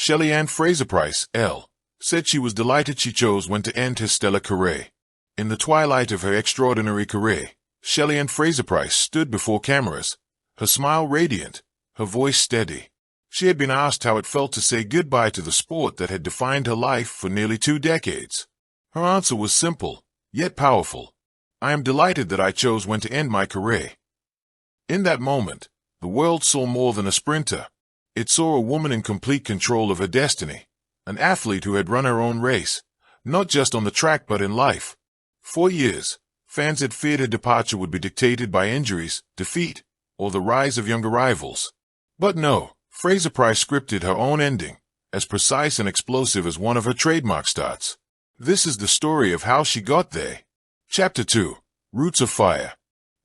Shelly-Ann Fraser-Pryce, L., said she was delighted she chose when to end her stellar career. In the twilight of her extraordinary career, Shelly-Ann Fraser-Pryce stood before cameras, her smile radiant, her voice steady. She had been asked how it felt to say goodbye to the sport that had defined her life for nearly 2 decades. Her answer was simple, yet powerful. I am delighted that I chose when to end my career. In that moment, the world saw more than a sprinter. It saw a woman in complete control of her destiny, an athlete who had run her own race, not just on the track but in life. For years, fans had feared her departure would be dictated by injuries, defeat, or the rise of younger rivals. But no, Fraser-Pryce scripted her own ending, as precise and explosive as one of her trademark starts. This is the story of how she got there. Chapter 2. Roots of Fire.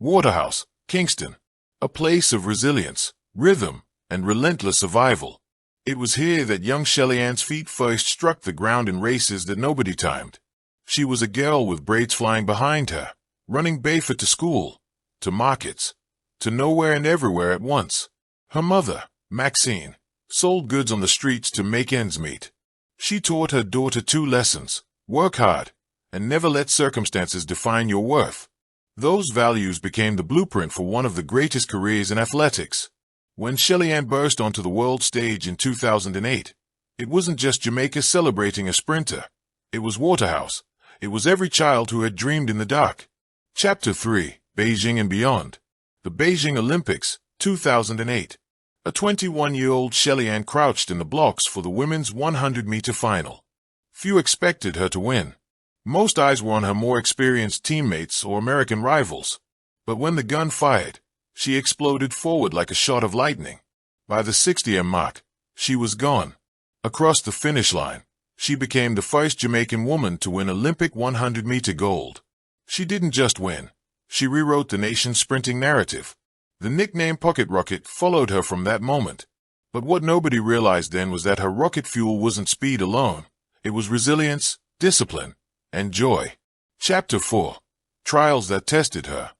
Waterhouse, Kingston. A place of resilience, rhythm, and relentless survival. It was here that young Shelly-Ann's feet first struck the ground in races that nobody timed. She was a girl with braids flying behind her, running barefoot to school, to markets, to nowhere and everywhere at once. Her mother, Maxine, sold goods on the streets to make ends meet. She taught her daughter 2 lessons: work hard, and never let circumstances define your worth. Those values became the blueprint for one of the greatest careers in athletics. When Shelly-Ann burst onto the world stage in 2008, it wasn't just Jamaica celebrating a sprinter. It was Waterhouse. It was every child who had dreamed in the dark. Chapter 3. Beijing and Beyond. The Beijing Olympics, 2008. A 21-year-old Shelly-Ann crouched in the blocks for the women's 100-meter final. Few expected her to win. Most eyes were on her more experienced teammates or American rivals. But when the gun fired, she exploded forward like a shot of lightning. By the 60m mark, she was gone. Across the finish line, she became the first Jamaican woman to win Olympic 100-meter gold. She didn't just win. She rewrote the nation's sprinting narrative. The nickname Pocket Rocket followed her from that moment. But what nobody realized then was that her rocket fuel wasn't speed alone. It was resilience, discipline, and joy. Chapter 4. Trials that tested her.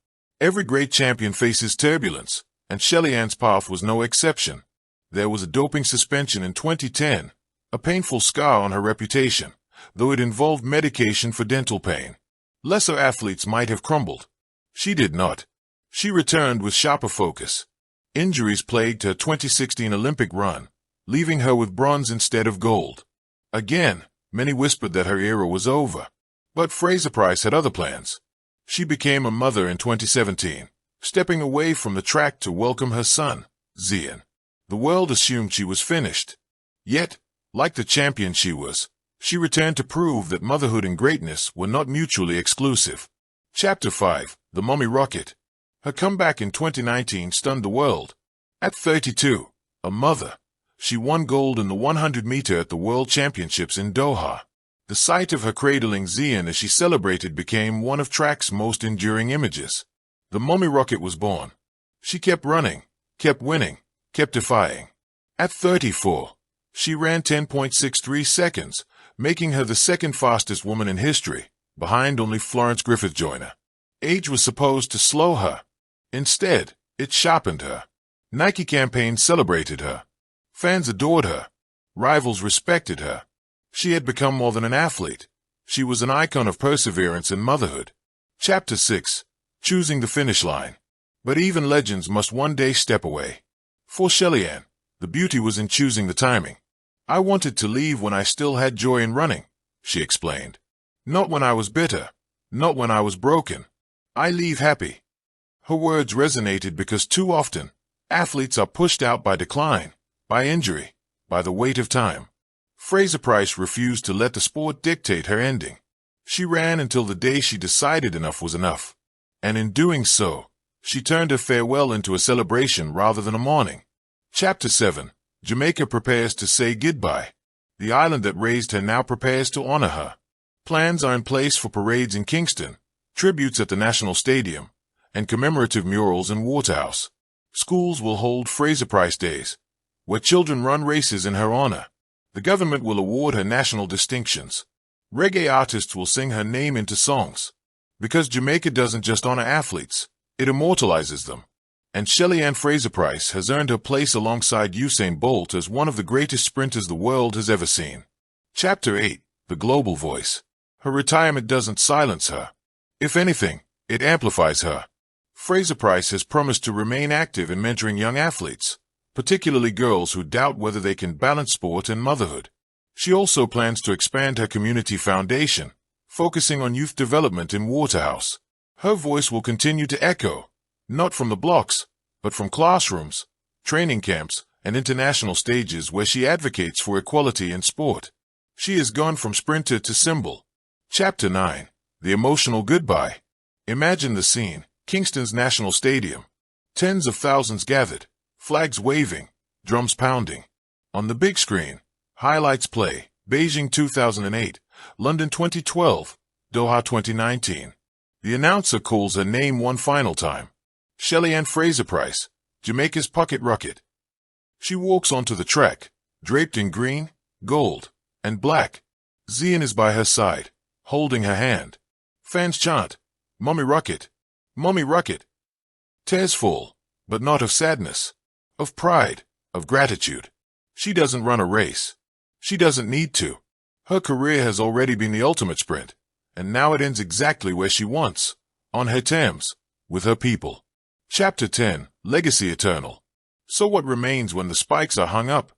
Every great champion faces turbulence, and Shelly-Ann's path was no exception. There was a doping suspension in 2010, a painful scar on her reputation, though it involved medication for dental pain. Lesser athletes might have crumbled. She did not. She returned with sharper focus. Injuries plagued her 2016 Olympic run, leaving her with bronze instead of gold. Again, many whispered that her era was over. But Fraser-Pryce had other plans. She became a mother in 2017, stepping away from the track to welcome her son, Zian. The world assumed she was finished. Yet, like the champion she was, she returned to prove that motherhood and greatness were not mutually exclusive. Chapter 5. The Mummy Rocket. Her comeback in 2019 stunned the world. At 32, a mother, she won gold in the 100-meter at the World Championships in Doha. The sight of her cradling Zian as she celebrated became one of track's most enduring images. The Mummy Rocket was born. She kept running, kept winning, kept defying. At 34, she ran 10.63 seconds, making her the second fastest woman in history, behind only Florence Griffith Joyner. Age was supposed to slow her. Instead, it sharpened her. Nike campaigns celebrated her. Fans adored her. Rivals respected her. She had become more than an athlete. She was an icon of perseverance and motherhood. Chapter 6. Choosing the finish line. But even legends must one day step away. For Shelly-Ann, the beauty was in choosing the timing. I wanted to leave when I still had joy in running, she explained. Not when I was bitter. Not when I was broken. I leave happy. Her words resonated because too often, athletes are pushed out by decline, by injury, by the weight of time. Fraser-Pryce refused to let the sport dictate her ending. She ran until the day she decided enough was enough. And in doing so, she turned her farewell into a celebration rather than a mourning. Chapter 7. Jamaica prepares to say goodbye. The island that raised her now prepares to honor her. Plans are in place for parades in Kingston, tributes at the National Stadium, and commemorative murals in Waterhouse. Schools will hold Fraser-Pryce Days, where children run races in her honor. The government will award her national distinctions. Reggae artists will sing her name into songs. Because Jamaica doesn't just honor athletes, it immortalizes them. and Shelly-Ann Fraser-Pryce has earned her place alongside Usain Bolt as one of the greatest sprinters the world has ever seen. Chapter 8. The Global Voice. Her retirement doesn't silence her. If anything, it amplifies her. Fraser-Pryce has promised to remain active in mentoring young athletes, particularly girls who doubt whether they can balance sport and motherhood. She also plans to expand her community foundation, focusing on youth development in Waterhouse. Her voice will continue to echo, not from the blocks, but from classrooms, training camps, and international stages where she advocates for equality in sport. She has gone from sprinter to symbol. Chapter 9. The Emotional Goodbye. Imagine the scene. Kingston's National Stadium. Tens of thousands gathered, flags waving, drums pounding. On the big screen, highlights play. Beijing 2008, London 2012, Doha 2019. The announcer calls her name one final time. Shelly-Ann Fraser-Pryce, Jamaica's Pocket Rocket. She walks onto the track, draped in green, gold, and black. Zian is by her side, holding her hand. Fans chant, "Mommy Rocket! Mommy Rocket!" Tears fall, but not of sadness, of pride, of gratitude. She doesn't run a race. She doesn't need to. Her career has already been the ultimate sprint, and now it ends exactly where she wants, on her terms, with her people. Chapter 10. Legacy Eternal. So what remains when the spikes are hung up?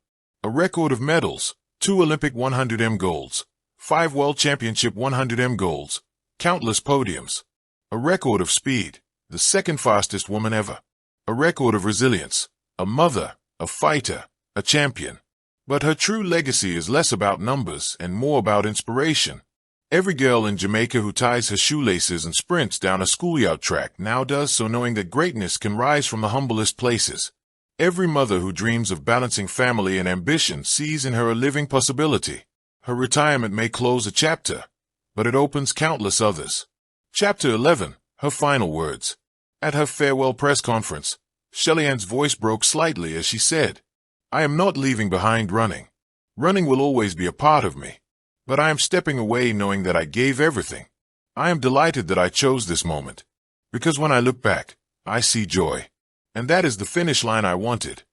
A record of medals, 2 Olympic 100m golds, 5 World Championship 100m golds, countless podiums. A record of speed, the second fastest woman ever. A record of resilience, a mother, a fighter, a champion. But her true legacy is less about numbers and more about inspiration. Every girl in Jamaica who ties her shoelaces and sprints down a schoolyard track now does so knowing that greatness can rise from the humblest places. Every mother who dreams of balancing family and ambition sees in her a living possibility. Her retirement may close a chapter, but it opens countless others. Chapter 11. Her final words. At her farewell press conference, Shelly-Ann's voice broke slightly as she said, "I am not leaving behind running. Running will always be a part of me, but I am stepping away knowing that I gave everything. I am delighted that I chose this moment, because when I look back, I see joy. And that is the finish line I wanted."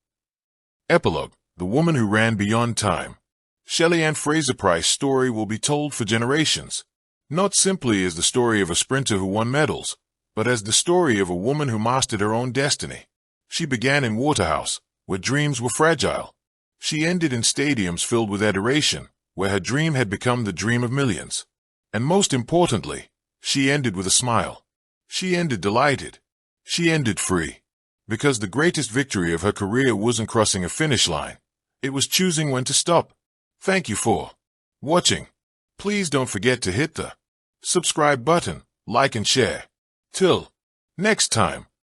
Epilogue. The woman who ran beyond time. Shelly-Ann Fraser-Pryce's story will be told for generations, not simply as the story of a sprinter who won medals, but as the story of a woman who mastered her own destiny. She began in Waterhouse, where dreams were fragile. She ended in stadiums filled with adoration, where her dream had become the dream of millions. And most importantly, she ended with a smile. She ended delighted. She ended free. Because the greatest victory of her career wasn't crossing a finish line. It was choosing when to stop. Thank you for watching. Please don't forget to hit the subscribe button, like and share. Till next time.